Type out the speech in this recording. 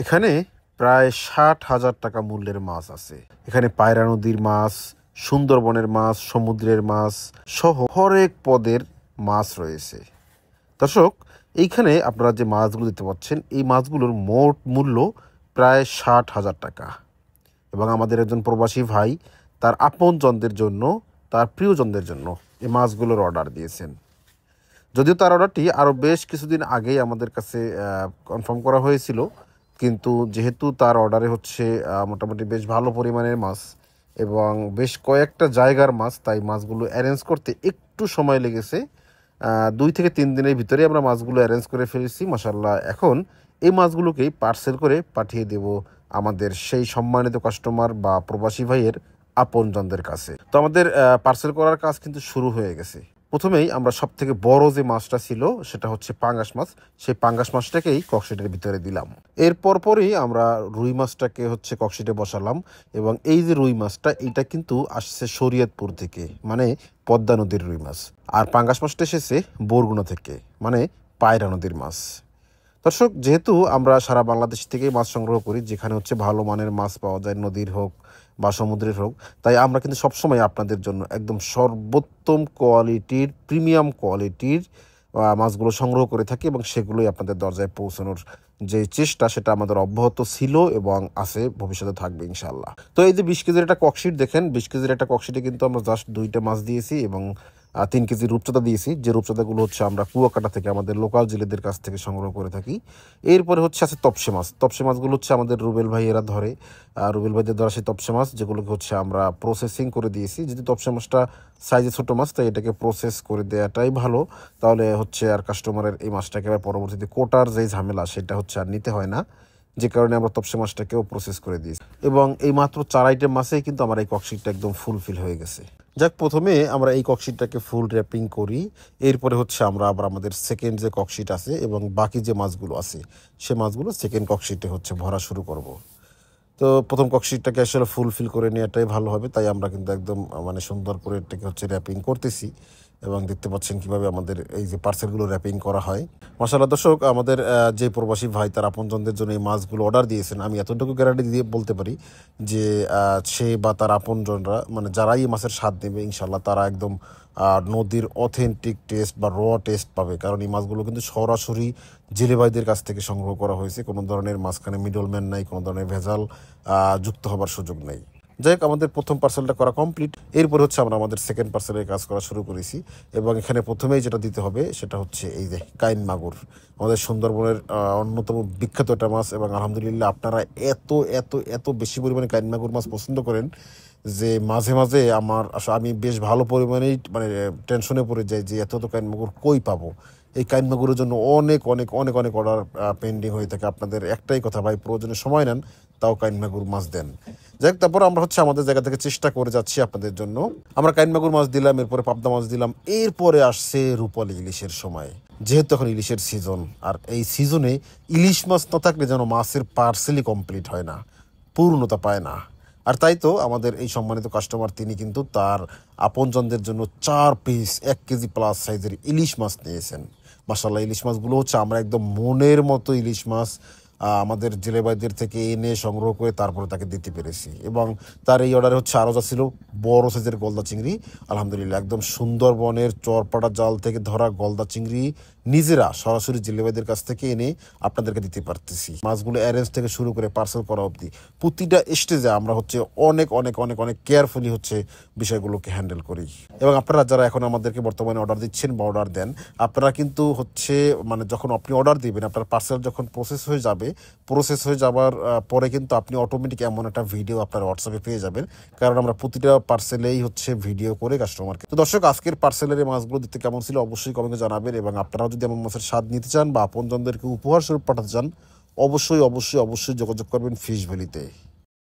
এখানে প্রায় ৬০,০০০ টাকা মূল্যের মাছ আছে। এখানে পায়রা নদীর মাছ, সুন্দরবনের মাছ, সমুদ্রের মাছ সহ হরেক পদের মাছ রয়েছে। দর্শক, এইখানে আপনারা যে মাছগুলো দেখতে পাচ্ছেন, এই মাছগুলোর মোট মূল্য প্রায় ৬০,০০০ টাকা। এবং আমাদের একজন প্রবাসী ভাই তার আপনজনদের জন্য, তার প্রিয়জনদের জন্য এই মাছগুলোর অর্ডার দিয়েছেন। যদিও তার অর্ডারটি আরও বেশ কিছুদিন আগেই আমাদের কাছে কনফার্ম করা হয়েছিল, কিন্তু যেহেতু তার অর্ডারে হচ্ছে মোটামুটি বেশ ভালো পরিমাণের মাছ এবং বেশ কয়েকটা জায়গার মাছ, তাই মাছগুলো অ্যারেঞ্জ করতে একটু সময় লেগেছে। 2 থেকে 3 দিনের ভিতরে আমরা মাছগুলো অ্যারেঞ্জ করে ফেলেছি মাশাআল্লাহ। এখন এই মাছগুলোকেই পার্সেল করে পাঠিয়ে দেব আমাদের সেই সম্মানিত কাস্টমার বা প্রবাসী ভাইয়ের আপনজনদের কাছে। তো আমাদের পার্সেল করার কাজ কিন্তু শুরু হয়ে গেছে। প্রথমেই আমরা সব থেকে বড় যে মাছটা ছিল সেটা হচ্ছে পাঙ্গাস মাছ, সেই পাঙ্গাস মাছটাকেই ককশিটের ভিতরে দিলাম। এর পরপরই আমরা রুই মাছটাকে হচ্ছে ককশিটে বসালাম। এবং এই যে রুই মাছটা, এইটা কিন্তু আসছে শরীয়তপুর থেকে, মানে পদ্মা নদীর রুই মাছ। আর পাঙ্গাস মাছটা এসেছে বরগুনা থেকে, মানে পায়রা নদীর মাছ। দর্শক, যেহেতু আমরা সারা বাংলাদেশ থেকেই মাছ সংগ্রহ করি, যেখানে হচ্ছে ভালো মানের মাছ পাওয়া যায়, নদীর হোক বা সমুদ্রের হোক, তাই আমরা কিন্তু সবসময় আপনাদের জন্য একদম সর্বোত্তম কোয়ালিটির, প্রিমিয়াম কোয়ালিটির মাছগুলো সংগ্রহ করে থাকি এবং সেগুলোই আপনাদের দরজায় পৌঁছানোর যে চেষ্টা, সেটা আমাদের অব্যাহত ছিল এবং আছে, ভবিষ্যতে থাকবে ইনশাআল্লাহ। তো এই যে 20 কেজির একটা ককশিট দেখেন, 20 কেজির একটা ককশিটে কিন্তু আমরা জাস্ট 2টা মাছ দিয়েছি এবং 3 কেজি রূপচাঁদা দিয়েছি, যে রূপচাঁদাগুলো হচ্ছে আমরা কুয়াকাটা থেকে, আমাদের লোকাল জেলেদের কাছ থেকে সংগ্রহ করে থাকি। এরপরে হচ্ছে আছে তপসে মাছ। তপসে মাছগুলো হচ্ছে আমাদের রুবেল ভাইয়েরা ধরে, রুবেল ভাইদের ধরা সেই তপসে মাছ, যেগুলোকে হচ্ছে আমরা প্রসেসিং করে দিয়েছি। যদি তপসে মাছটা সাইজে ছোটো মাছ, তাই এটাকে প্রসেস করে দেওয়াটাই ভালো। তাহলে হচ্ছে আর কাস্টমারের এই মাছটাকে আবার পরবর্তীতে কোটার যেই ঝামেলা, সেটা হচ্ছে আর নিতে হয় না, যে কারণে আমরা তপসে মাছটাকেও প্রসেস করে দিয়েছি। এবং এই মাত্র 4 আইটেম মাছেই কিন্তু আমার এই ককশিটটা একদম ফুলফিল হয়ে গেছে। যাক, প্রথমে আমরা এই ককশিটটাকে ফুল র্যাপিং করি। এরপরে হচ্ছে আমরা আবার আমাদের সেকেন্ড যে ককশিট আছে এবং বাকি যে মাছগুলো আছে, সে মাছগুলো সেকেন্ড ককশিটে হচ্ছে ভরা শুরু করব। তো প্রথম ককশিটটাকে আসলে ফুলফিল করে নেওয়াটাই ভালো হবে, তাই আমরা কিন্তু একদম মানে সুন্দর করে এটাকে হচ্ছে র্যাপিং করতেছি। এবং দেখতে পাচ্ছেন কিভাবে আমাদের এই যে পার্সেলগুলো র্যাপিং করা হয়। মাশাআল্লাহ দর্শক, আমাদের যে প্রবাসী ভাই তার আপনজনদের জন্য এই মাছগুলো অর্ডার দিয়েছেন, আমি এতটুকু গ্যারান্টি দিয়ে বলতে পারি যে সে বা তার আপনজনরা, মানে যারাই এই মাছের স্বাদ নেবে ইনশাল্লাহ, তারা একদম নদীর অথেন্টিক টেস্ট বা র টেস্ট পাবে। কারণ এই মাছগুলো কিন্তু সরাসরি জেলে ভাইদের কাছ থেকে সংগ্রহ করা হয়েছে, কোনো ধরনের মাঝখানে মিডলম্যান নাই, কোনো ধরনের ভেজাল যুক্ত হবার সুযোগ নেই। যাই হোক, আমাদের প্রথম পার্সেলটা করা কমপ্লিট। এরপর হচ্ছে আমরা আমাদের সেকেন্ড পার্সেলের কাজ করা শুরু করেছি। এবং এখানে প্রথমেই যেটা দিতে হবে সেটা হচ্ছে এই যে কাইন মাগুর, আমাদের সুন্দরবনের অন্যতম বিখ্যাত একটা মাছ। এবং আলহামদুলিল্লাহ আপনারা এত এত এত বেশি পরিমাণে কাইন মাগুর মাছ পছন্দ করেন যে মাঝে মাঝে আমি বেশ ভালো পরিমাণেই মানে টেনশনে পড়ে যাই যে এত কাইন মাগুর কই পাবো। এই কাইন মাগুরের জন্য অনেক অনেক অনেক অনেক অর্ডার পেন্ডিং হয়ে থাকে। আপনাদের একটাই কথা, ভাই প্রয়োজনে সময় নেন, তাও কাইন মাগুর মাছ দেন। যাই হোক, তারপর আমরা হচ্ছে আমাদের জায়গা থেকে চেষ্টা করে যাচ্ছি আপনাদের জন্য। আমরা কাইন মাগুর মাছ দিলাম, এরপরে পাবদা মাছ দিলাম, এরপরে আসছে রূপালী ইলিশের সময়। যেহেতু এখন ইলিশের সিজন, আর এই সিজনে ইলিশ মাছ না থাকলে যেন মাছের পার্সেলই কমপ্লিট হয় না, পূর্ণতা পায় না। আর তাই তো আমাদের এই সম্মানিত কাস্টমার তিনি কিন্তু তার আপনজনদের জন্য 4 পিস 1 কেজি প্লাস সাইজের ইলিশ মাছ নিয়েছেন। মাশাআল্লাহ, ইলিশ মাছগুলো হচ্ছে আমরা একদম মনের মতো ইলিশ মাছ আমাদের জেলে ভাইদের থেকে এনে সংগ্রহ করে তারপরে তাকে দিতে পেরেছি। এবং তার এই অর্ডারে হচ্ছে আরও যা ছিল বড় সাইজের গলদা চিংড়ি। আলহামদুলিল্লাহ একদম সুন্দরবনের চরপাড়া জাল থেকে ধরা গলদা চিংড়ি নিজেরা সরাসরি জেলে ভাইদের কাছ থেকে এনে আপনাদেরকে দিতে পারতেছি। মাছগুলো অ্যারেঞ্জ থেকে শুরু করে পার্সেল করা অবধি প্রতিটা স্টেজে আমরা হচ্ছে অনেক অনেক অনেক অনেক কেয়ারফুলি হচ্ছে বিষয়গুলোকে হ্যান্ডেল করি। এবং আপনারা যারা এখন আমাদেরকে বর্তমানে অর্ডার দিচ্ছেন বা অর্ডার দেন, আপনারা কিন্তু হচ্ছে মানে যখন আপনি অর্ডার দিবেন, আপনার পার্সেল যখন প্রসেস হয়ে যাবার পরে কিন্তু আপনি অটোমেটিক এমন একটা ভিডিও আপনার হোয়াটসঅ্যাপে পেয়ে যাবেন। কারণ আমরা প্রতিটা পার্সেলেই হচ্ছে ভিডিও করে কাস্টমারকে। তো দর্শক, আজকের পার্সেলের এই মাছগুলো দিতে কেমন ছিল অবশ্যই কমেন্টে জানাবেন। এবং আপনারাও যদি এমন মাছের স্বাদ নিতে চান বা আপনজনদেরকে উপহার স্বরূপ পাঠাতে চান, অবশ্যই অবশ্যই অবশ্যই যোগাযোগ করবেন ফিশ ভ্যালিতে।